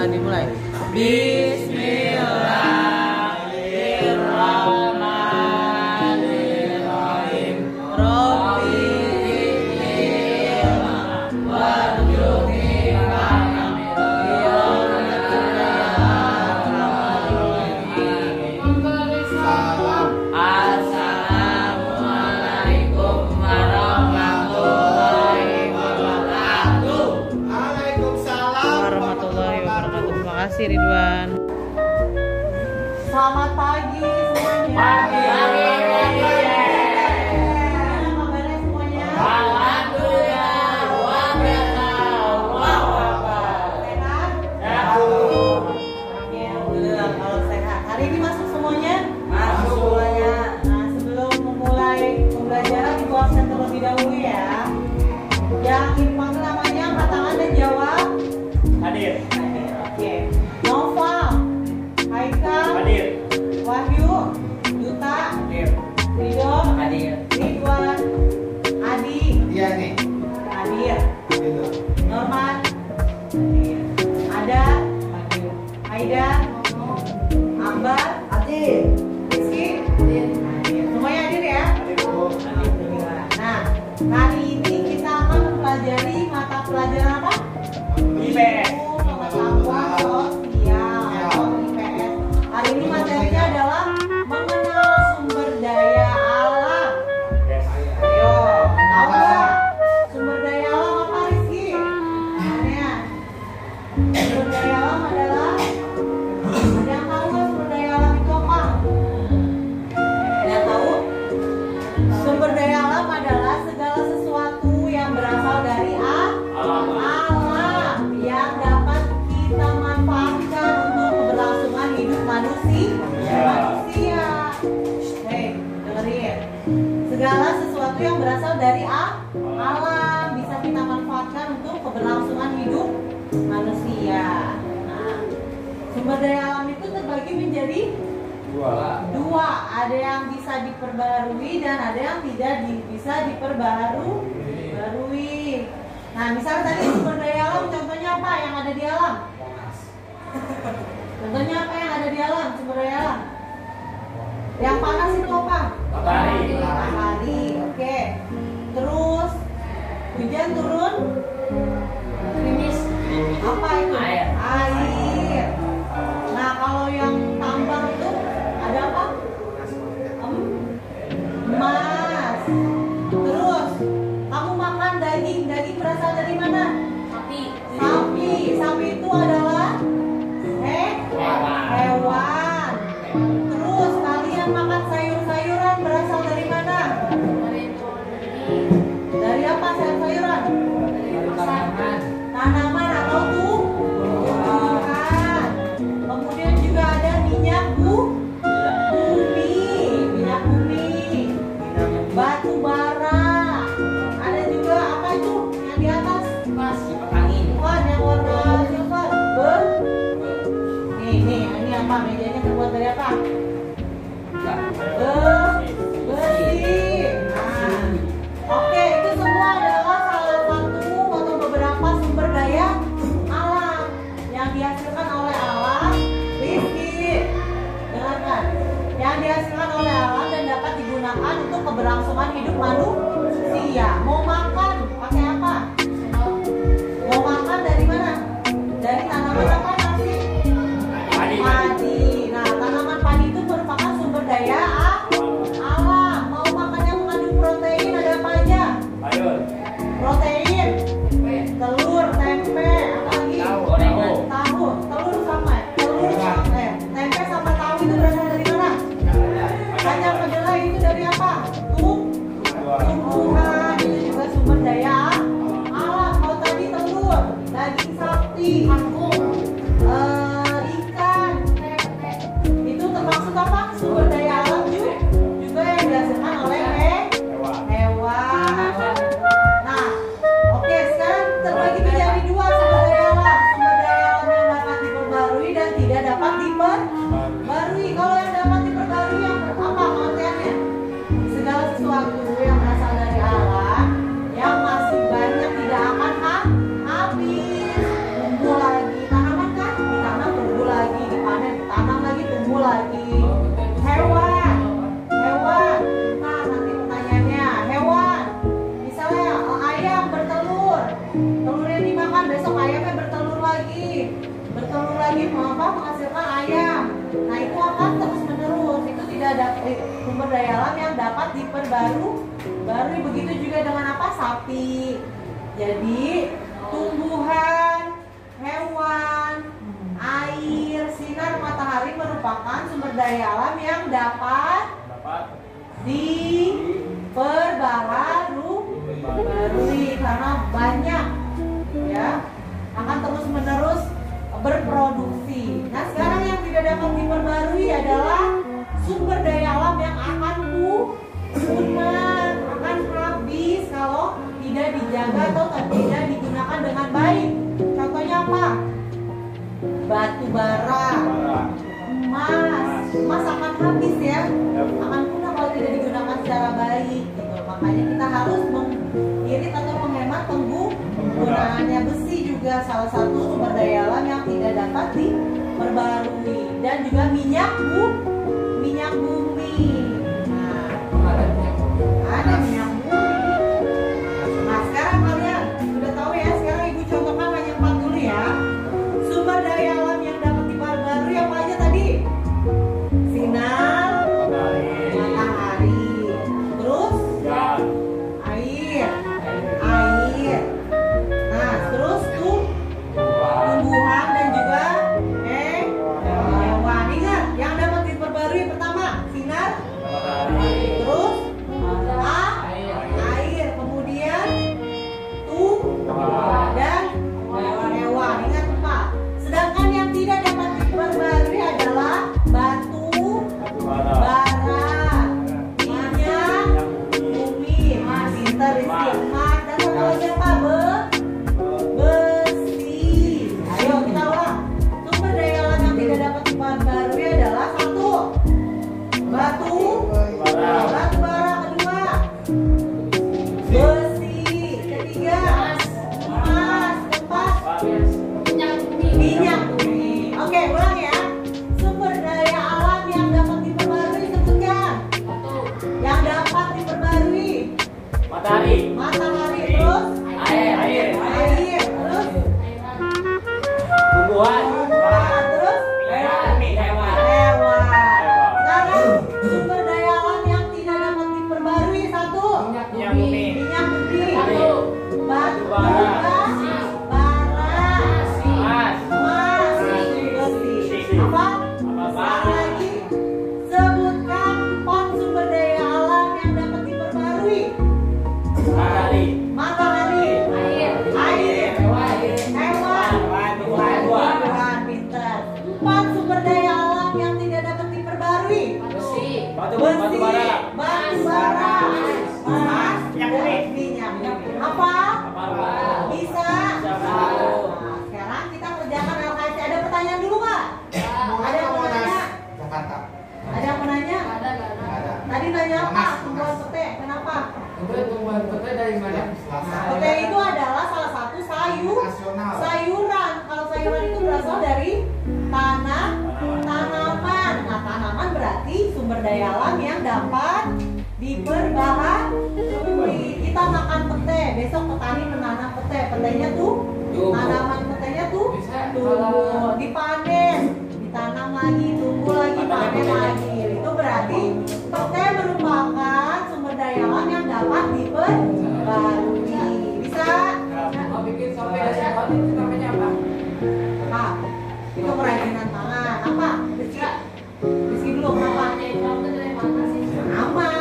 dimulai. Bismillahirrahmanirrahim. Rabbi zidni warzuqni Assalamualaikum warahmatullahi wabarakatuh. Warahmatullahi wabarakatuh. Terima kasih Ridwan. Selamat pagi semuanya. Pagi. Gimana kabarnya semuanya? Alhamdulillah. Sehat? Oke, alhamdulillah kalau sehat. Hari ini masuk semuanya? Masuk semuanya. Nah, sebelum memulai pembelajaran ibu absen terlebih dahulu ya. Yang dipanggil namanya angkat tangan dan jawab. Hadir. Oke. Nova, Haikal, Hadir. Wahyu, Duta, Hadir. Ridho, Hadir. Ridwan, Adi, Iya nih. Hadir, Gitu. Norman, Hadir, Ada, Wahyu, Aida, Ambar, Hadir. Rizky, Hadir. Semuanya hadir ya? Alhamdulillah. Nah, hari ini kita akan mempelajari mata pelajaran apa? IPS. Pengetahuan sosial atau IPS. Hari ini materinya adalah mengenal sumber daya alam. Ayo, tahu nggak sumber daya alam apa Rizky? Namanya sumber daya alam adalah, ada yang tahu nggak sumber daya alam itu apa? Ada yang tahu? Sumber daya alam adalah segala sesuatu yang berasal dari alam yang dapat kita manfaatkan untuk keberlangsungan hidup manusia. Hei, dengerin. Segala sesuatu yang berasal dari alam bisa kita manfaatkan untuk keberlangsungan hidup manusia. Nah, sumber daya alam itu terbagi menjadi dua. Ada yang bisa diperbarui dan ada yang tidak bisa diperbarui. Nah, misalnya tadi sumber daya alam, contohnya apa yang ada di alam? Contohnya apa yang ada di alam, sumber daya alam? Yang panas itu apa? Matahari, oke. Terus hujan turun, gerimis, apa itu? Air. Nah, kalau yang tambang itu ada apa? Emas. Terus kamu makan daging berasal dari mana? Sapi itu adalah hewan. Terus kalian makan sayur-sayuran berasal dari mana? Dari apa sayur-sayuran? Tanaman atau tumbuhan. Kemudian juga ada minyak bumi, batu bara. Ada juga apa itu yang di atas? Bukan, yang warna silver. Ini apa? Mejanya terbuat dari apa? Besi. Nah, oke, itu semua adalah salah satu atau beberapa sumber daya alam yang dihasilkan oleh alam. Rizky, dengarkan, yang dihasilkan oleh alam dan dapat digunakan untuk keberlangsungan hidup manusia. Mau makan pakai apa? Mau makan dari mana? Dari tanaman apa nasi? Padi. Nah, tanaman padi itu merupakan sumber daya alam. Mau makan yang mengandung protein ada apa aja? Protein, telur, tempe, apa lagi? Tahu. Telur menghasilkan ayam. Nah itu akan terus menerus. Itu tidak ada sumber daya alam yang dapat diperbarui. Begitu juga dengan apa? Sapi. Jadi tumbuhan, hewan, air, sinar matahari merupakan sumber daya alam yang dapat diperbarui karena banyak, ya, akan terus menerus berproduksi. Nah sekarang yang tidak dapat diperbarui adalah sumber daya alam yang akan punah, akan habis kalau tidak dijaga atau tidak digunakan dengan baik. Contohnya apa? Batu bara, emas akan habis ya, akan punah kalau tidak digunakan secara baik gitu. Makanya kita harus mengirit atau menghemat penggunaannya. Besi juga salah satu sumber daya alam yang tidak dapat diperbarui, dan juga minyak bumi. Nah, ada minyak bumi. Nah sekarang kalian sudah tahu ya, sekarang ibu contohkan hanya 4 dulu ya. Sumber daya alam yang dapat diperbarui apa aja tadi? Sinar matahari, terus air. Nah terus tumbuhan dan juga hewan. Ingat, yang dapat diperbarui pertama sinar, terus air, kemudian tumbuhan dan hewan. Ingat 4. Sedangkan yang tidak dapat diperbarui adalah batu bara, minyak bumi, pintar, emas, dan satu lagi apa? Besi. Ayo kita ulang. Sumber daya alam yang tidak dapat diperbarui adalah 1. Batu bara, kedua besi, ketiga emas, keempat minyak bumi. Oke, ulang ya. Sumber daya alam yang dapat diperbarui sebutkan. Yang dapat diperbarui matahari, terus air, terus tumbuhan, terus hewan. Sekarang sumber daya alam yang tidak dapat diperbarui 1. Minyak bumi, Batu bara, emas, besi. Apa? Sekali lagi, sebutkan 4 sumber daya alam yang dapat diperbarui. Matahari, air, hewan, tumbuhan, pintar. 4 sumber daya alam yang tidak dapat diperbarui. batu bara, emas, minyak bumi. minyak. Apa? Bisa. Nah, sekarang kita kerjakan LKS. Ada pertanyaan dulu nggak? Ada yang mau nanya? Ada yang mau nanya? Tadi nanya apa? Tumbuhan pete. Kenapa? Tumbuhan pete dari mana? Nah, pete itu adalah salah satu sayuran. Kalau sayuran itu berasal dari tanaman. Nah, tanaman berarti sumber daya alam yang dapat diperbarui. Kita makan pete, besok petani menanam pete. Petenya tuh, tanaman petenya tuh tumbuh, dipanen, ditanam lagi, tumbuh lagi, panen lagi. Itu berarti pete merupakan sumber daya alam yang dapat diperbarui. Bisa? Mau bikin sampai dari hewan itu namanya apa? Nah, itu kerajinan tangan. Apa? Rizky dulu, kenapa? Aman.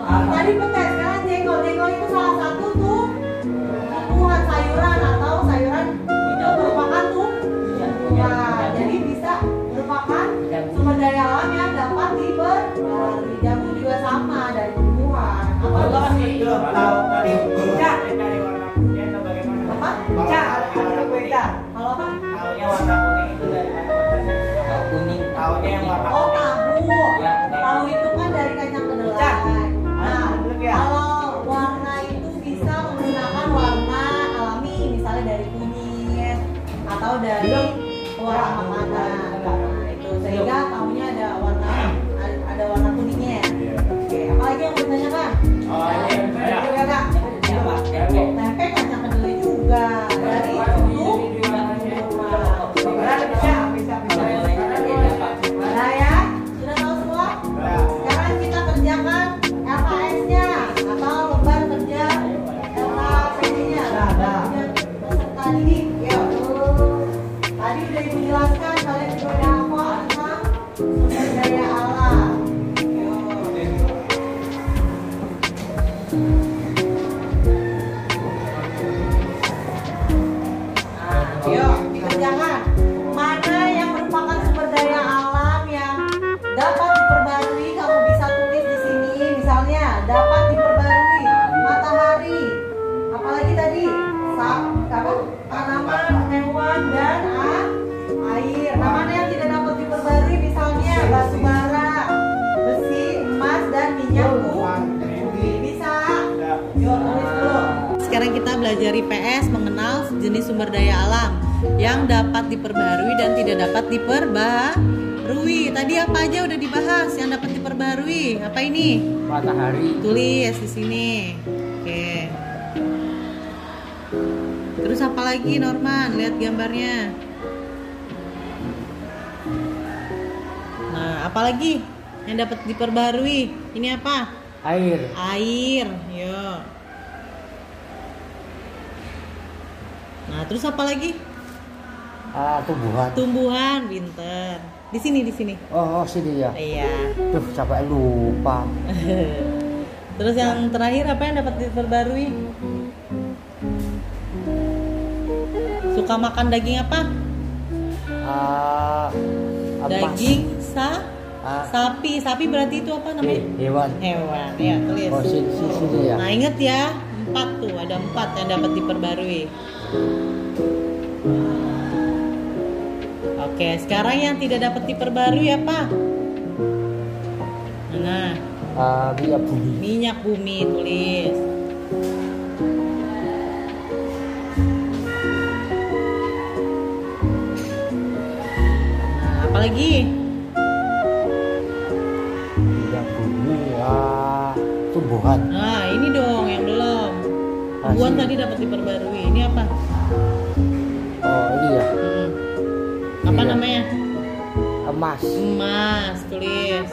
Tadi pete, sekarang jengkol. Jengkol itu salah satu tuh tumbuhan sayuran atau sayuran itu merupakan tumbuhan. Jadi bisa merupakan sumber daya alam yang dapat diperbarui. Jagung juga sama, dari tumbuhan. Apa? Apa? Kalau apa? Tahunya yang warna Oh, tahu. Ya. Tahu itu kan dari kacang kedelai. Nah, kalau warna itu bisa menggunakan warna alami, misalnya dari kunyit atau dari warna makanan. Nah, itu sehingga tahunya ada warna kuningnya. Oke, apalagi yang mau ditanyakan? Juga Kak? Tempe kacang kedelai juga dari itu. Bisa. sumber daya alam yang dapat diperbarui dan tidak dapat diperbarui. Tadi apa aja udah dibahas yang dapat diperbarui? Apa ini? Matahari. Tulis di sini. Oke. Terus apa lagi Norman? Lihat gambarnya. Nah, apa lagi yang dapat diperbarui? Ini apa? Air. Air. Yuk. Nah, terus apa lagi? Tumbuhan. Tumbuhan, pinter. Di sini, di sini. Oh, sini ya. Iya. Duh, capek lupa. Terus yang terakhir apa yang dapat diperbarui? Suka makan daging apa? Daging sapi. Sapi berarti itu apa namanya? Hewan. Hewan. Ya, tulis. Oh, sini ya. Nah, inget ya, 4 tuh, ada 4 yang dapat diperbarui. Oke, sekarang yang tidak dapat diperbarui apa? Nah, Minyak bumi. minyak bumi, tulis. Nah, apalagi? Minyak bumi. Tumbuhan. Nah, ini dong yang belum. Tumbuhan tadi dapat diperbarui. Ini apa? Oh, ini ya. Apa Iya. namanya? Emas. Emas, tulis.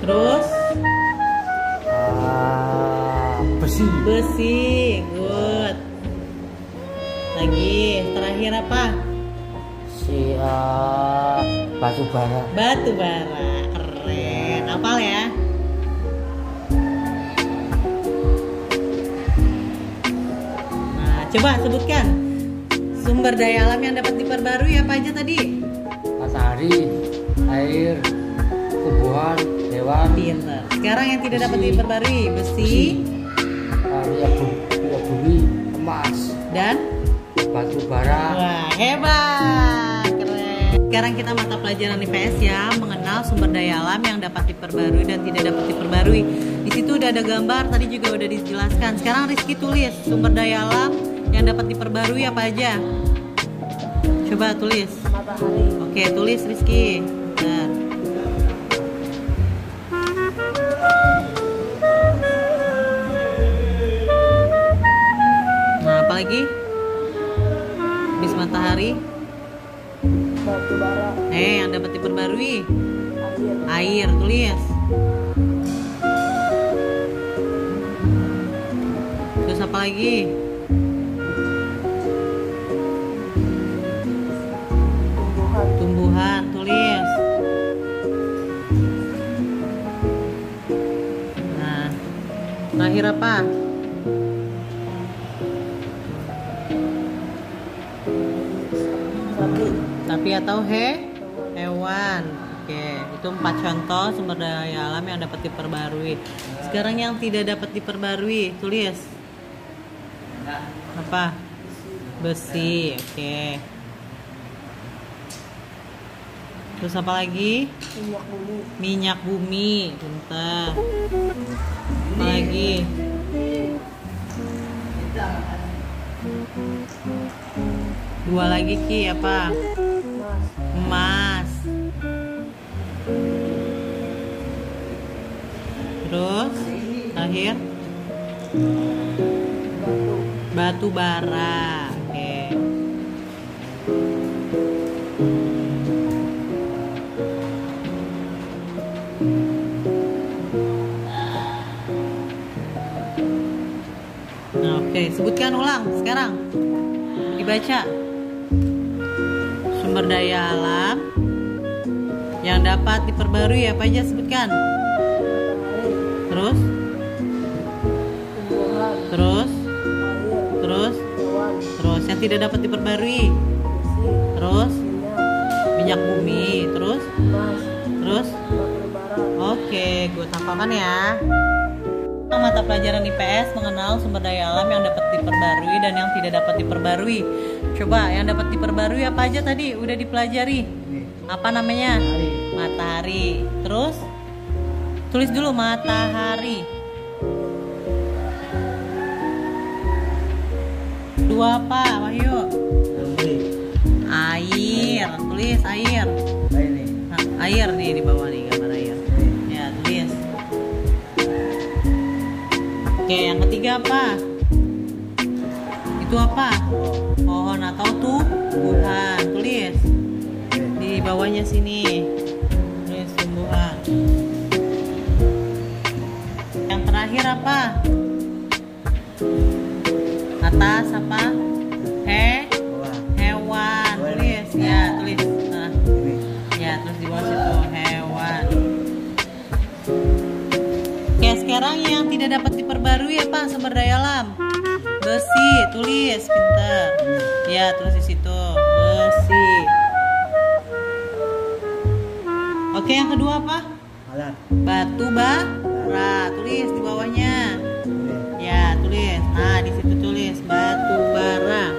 Terus Besi. besi, good. Lagi, terakhir apa? Batu bara. Batu bara, keren. Hafal ya? Nah, coba sebutkan sumber daya alam yang dapat diperbarui apa aja tadi? Matahari, air, tumbuhan, hewan. Pinter. Sekarang yang tidak dapat Besi. diperbarui, besi Minyak bumi, emas, dan batu bara. wah, hebat. Keren. Sekarang kita mata pelajaran IPS ya, mengenal sumber daya alam yang dapat diperbarui dan tidak dapat diperbarui. Di situ udah ada gambar, tadi juga udah dijelaskan. Sekarang Rizky tulis sumber daya alam yang dapat diperbarui apa aja? Coba tulis. Matahari. Oke, tulis Rizky. Bentar. Nah, apa lagi? Bis matahari. Batu bara. Yang dapat diperbarui. Air. Air, tulis. Terus apa lagi? Tumbuhan, tulis. Nah, terakhir apa? Sapi atau hewan. Oke, itu 4 contoh sumber daya alam yang dapat diperbarui. Sekarang yang tidak dapat diperbarui, tulis. Apa? Besi. Oke. Terus apa lagi? Minyak bumi. Minyak bumi. Bentar. Apa lagi? Dua lagi Ki, apa? Emas. Terus terakhir batu bara. Oke. Nah, oke, sebutkan ulang sekarang. Dibaca. Sumber daya alam yang dapat diperbarui apa aja, sebutkan. Terus? Terus? Terus yang tidak dapat diperbarui. Terus? Minyak bumi. Terus? Oke, gue hafalkan ya. Mata pelajaran IPS mengenal sumber daya alam yang dapat diperbarui dan yang tidak dapat diperbarui. Coba yang dapat diperbarui apa aja tadi? Udah dipelajari. Apa namanya? Matahari. Terus? Tulis dulu matahari. kedua apa, Wahyu? Bumi. Air. Tulis air. Ini. Nah, air nih di bawah nih, gambar air. Ya, tulis. Oke, yang ketiga apa? Itu apa? Pohon atau tumbuhan. Tulis di bawahnya sini. Tulis tumbuhan. Yang terakhir apa? Atas apa? Hewan. Tulis ya, tulis. Nah, ya, terus di bawah situ hewan. Oke, sekarang yang tidak dapat diperbarui apa sumber daya alam? Besi. Tulis, pintar. Ya, tulis di situ besi. Oke, yang kedua apa? Batu bara. Tulis di bawahnya. Ya, tulis. Nah, di situ tulis batu bara.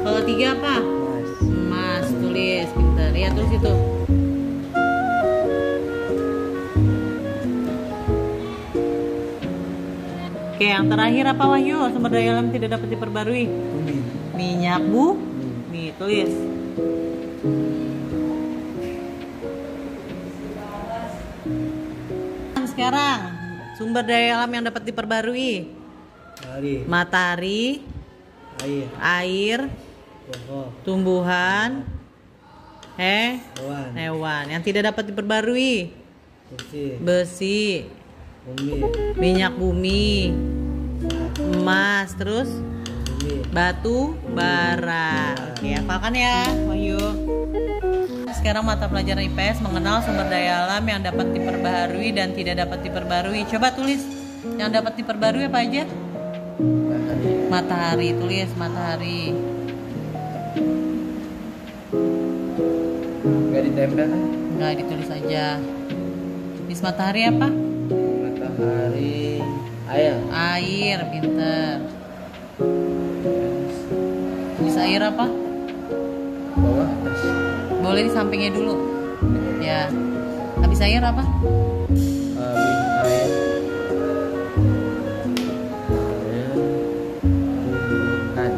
Kalau tiga apa? Emas. Tulis, pintar. Ya, tulis itu. Oke, yang terakhir apa, Wahyu? Sumber daya alam tidak dapat diperbarui. Minyak bumi. Tulis. Sekarang sumber daya alam yang dapat diperbarui. Matahari, air, tumbuhan, hewan. Yang tidak dapat diperbarui. Besi, minyak bumi, emas, terus batu bara. Oke, hafalkan ya, Wahyu. Sekarang mata pelajaran IPS mengenal sumber daya alam yang dapat diperbaharui dan tidak dapat diperbarui. Coba tulis yang dapat diperbarui apa aja? Matahari. Tulis matahari. Nggak ditempel kan? Nggak, ditulis aja. Tulis matahari apa? Matahari. Air. Pinter. Tulis air apa? Bawah atas. Boleh di sampingnya dulu. Ya. Habis air apa? Air.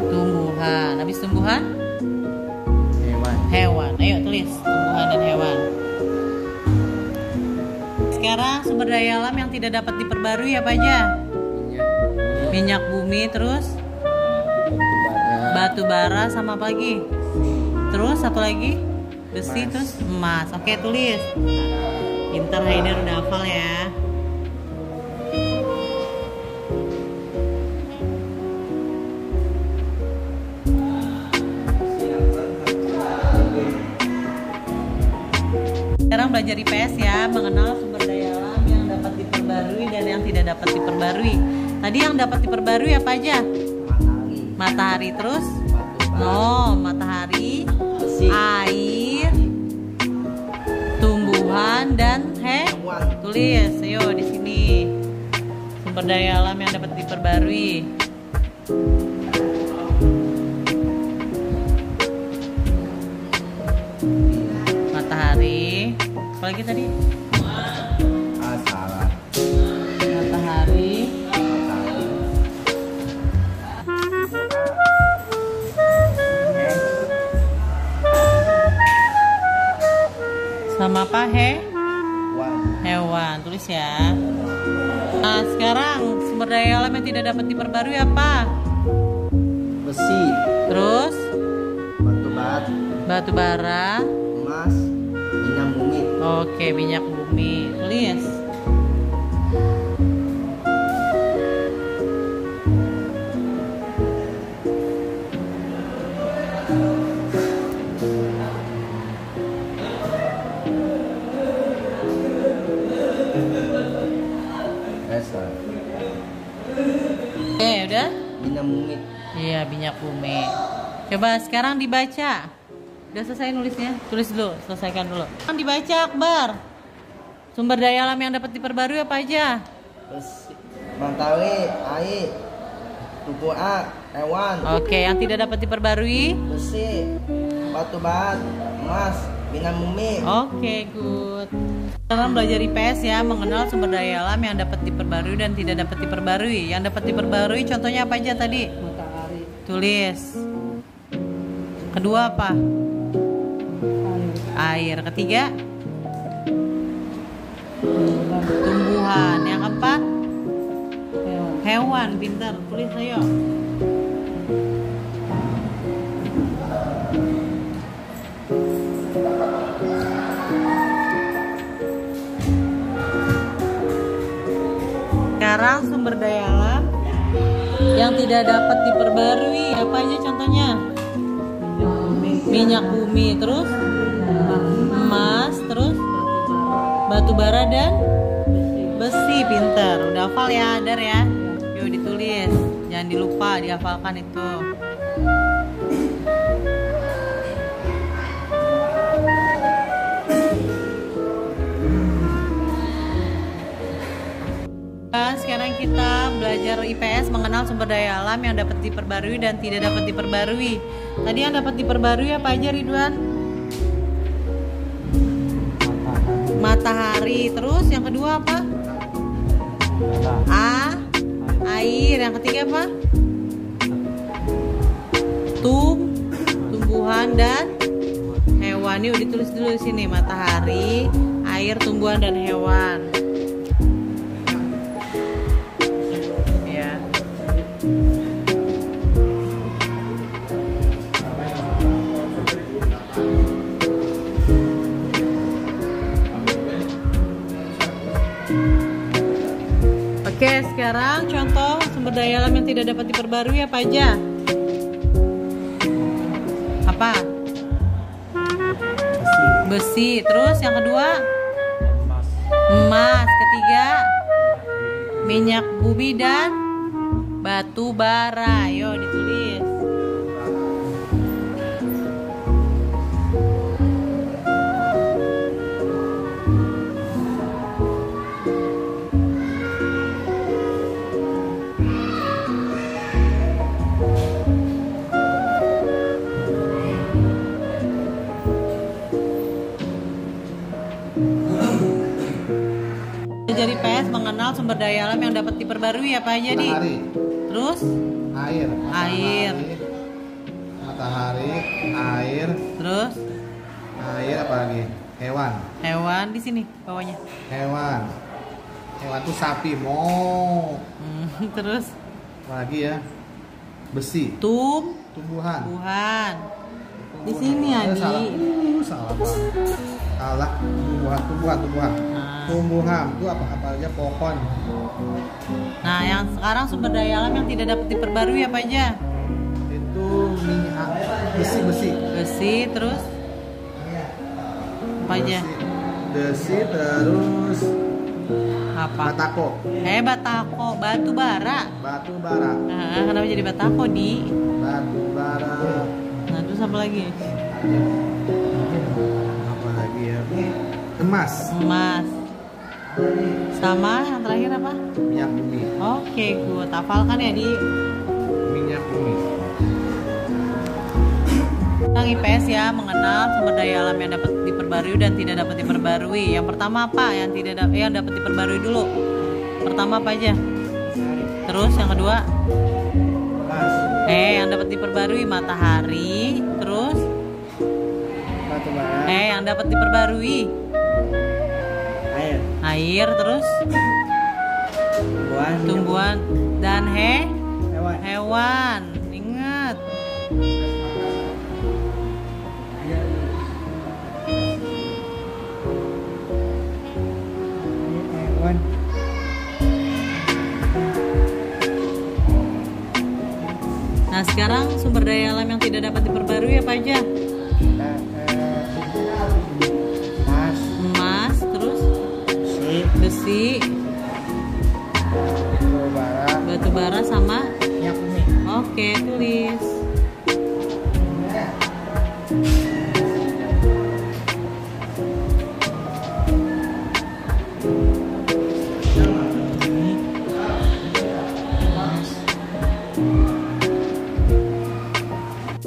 Tumbuhan. Habis tumbuhan? Hewan. Ayo tulis tumbuhan dan hewan. Sekarang sumber daya alam yang tidak dapat diperbarui apa aja? Minyak bumi, terus batu bara, sama apa lagi? Terus satu lagi besi, terus emas. Oke, tulis. Pintar, Haider udah hafal ya. Sekarang belajar IPS ya, mengenal sumber daya alam yang dapat diperbarui dan yang tidak dapat diperbarui. Tadi yang dapat diperbarui apa aja? Matahari, terus matahari, air, tumbuhan dan hewan. Tulis, ayo di sini. Sumber daya alam yang dapat diperbarui. Matahari. Apa lagi tadi? Salah. Matahari. Sama apa? Hewan. Tulis ya. Nah, sekarang sumber daya alam yang tidak dapat diperbarui apa? Besi. Terus Batu bara. emas. Minyak bumi. Oke, minyak bumi. Tulis. Oke, udah? Minyak bumi. Iya, minyak bumi. Coba sekarang dibaca. Udah selesai nulisnya? Tulis dulu, selesaikan dulu. Dibaca, Akbar. Sumber daya alam yang dapat diperbarui apa aja? Matahari, air, tumbuhan, hewan. Oke, yang tidak dapat diperbarui? Besi, batu bara, emas, minyak bumi. Oke, good. Sekarang belajar IPS ya, mengenal sumber daya alam yang dapat diperbarui dan tidak dapat diperbarui. Yang dapat diperbarui contohnya apa aja tadi? Matahari. Tulis. Kedua apa? Air. Ketiga? Tumbuhan. Yang keempat? Hewan. Pintar. Tulis ayo. Sekarang sumber daya alam yang tidak dapat diperbarui apa aja contohnya? Minyak bumi, terus emas, terus batu bara dan besi. Pintar, udah hafal ya, Adar ya? Yuk ditulis, jangan dilupa, dihafalkan itu. Sekarang kita belajar IPS, mengenal sumber daya alam yang dapat diperbarui dan tidak dapat diperbarui. Tadi yang dapat diperbarui apa aja, Ridwan? Matahari. Terus yang kedua apa? Air. Yang ketiga apa? Tumbuhan dan hewan. Yuk ditulis dulu di sini, matahari, air, tumbuhan dan hewan. Oke, sekarang contoh sumber daya alam yang tidak dapat diperbarui apa aja? Apa? Besi. Terus yang kedua? Emas. Ketiga? Minyak bumi dan batu bara. Ayo ditulis. Belajar IPS, mengenal sumber daya alam yang dapat diperbarui apa aja, Di? Matahari. Terus? Air. Matahari, air. Terus? Air apa lagi? Hewan. Hewan di sini bawahnya. Hewan. Hewan tuh sapi, mo. Terus? Apa lagi ya? Besi. Tumbuhan. Di sini, Adi. Salah. Salah. Tumbuhan. Tumbuhan itu apa aja, pohon. Nah, yang sekarang sumber daya alam yang tidak dapat diperbarui apa aja? Itu besi. Besi, terus apa aja? Besi, terus Apa? batako. Batako, batu bara. Batu bara. Nah, kenapa jadi batako, Di? Batu bara. Nah, terus apa lagi? Apa lagi ya? Emas. Sama yang terakhir apa? Minyak bumi. Oke, gue hafalkan ya, Di. Minyak bumi. Tentang IPS ya, mengenal sumber daya alam yang dapat diperbarui dan tidak dapat diperbarui. Yang pertama apa? Yang dapat diperbarui dulu. Pertama apa aja? Terus yang kedua? Yang dapat diperbarui matahari. Terus? Batu bara. Yang dapat diperbarui air. Terus? Tumbuhan dan hewan. Ingat. Hewan. Nah, sekarang sumber daya alam yang tidak dapat diperbarui apa aja? Emas, terus besi, batu bara sama Minyak bumi. Oke, tulis.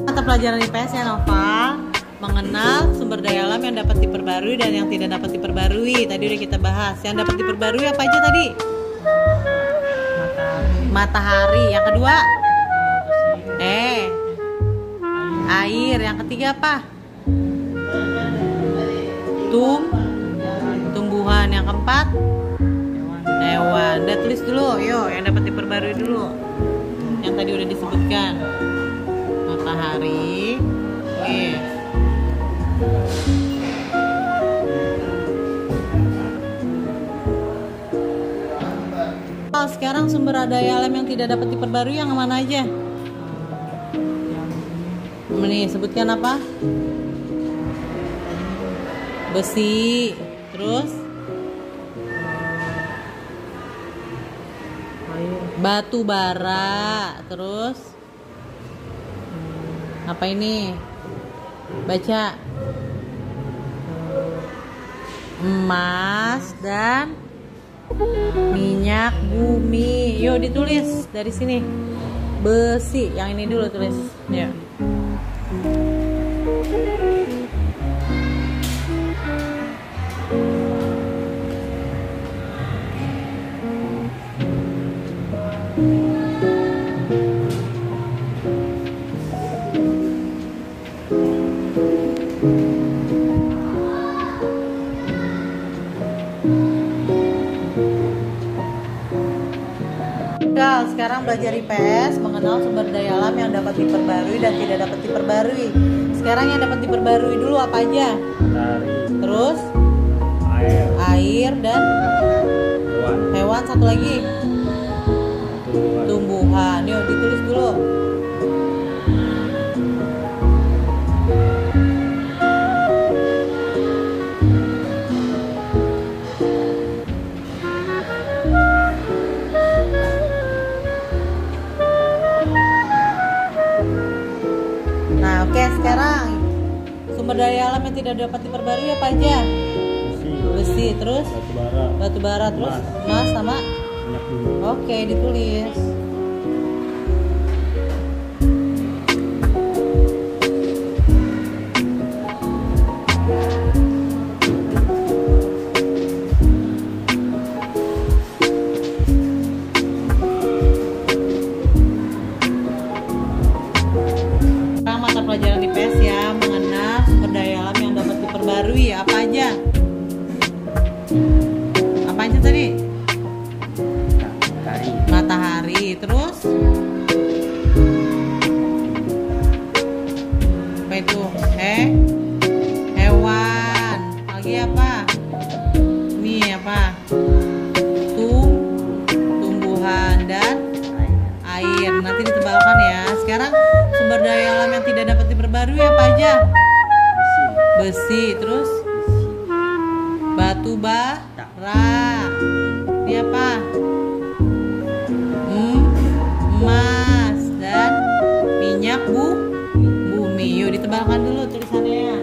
Mata pelajaran IPS ya, Nova. mengenal sumber daya alam yang dapat diperbarui dan yang tidak dapat diperbarui. Tadi udah kita bahas. Yang dapat diperbarui apa aja tadi? Matahari. Yang kedua? Air. Yang ketiga apa? Tumbuhan. Yang keempat? Hewan. Udah tulis dulu. Yuk, yang dapat diperbarui dulu. Yang tadi udah disebutkan. Matahari. Oke. Sekarang sumber daya alam yang tidak dapat diperbarui yang mana aja? Nih, sebutkan apa? Besi. Terus? Batu bara. Terus? Apa ini? Baca. Emas dan minyak bumi. Yuk ditulis dari sini. Besi. Yang ini dulu tulis. Ya. Sekarang belajar IPS mengenal sumber daya alam yang dapat diperbarui dan tidak dapat diperbarui. Sekarang yang dapat diperbarui dulu apa aja? Terus air dan hewan. Satu lagi tumbuhan. Yuk ditulis dulu. Oke, sekarang sumber daya alam yang tidak dapat diperbarui apa aja? Besi, terus batu bara, terus emas sama minyak bumi. Oke, ditulis. Pelajaran IPS ya, mengenal sumber daya alam yang dapat diperbarui apa aja? Apa aja tadi? Matahari. Terus? Apa itu? Hewan. Lagi apa? Ini apa? Tumbuhan dan air. Nanti ditebalkan ya. Sekarang sumber daya alam yang tidak dapat diperbarui apa aja? Besi. Terus batu bara. Ini apa? Emas dan minyak bumi. Yuk ditebalkan dulu tulisannya.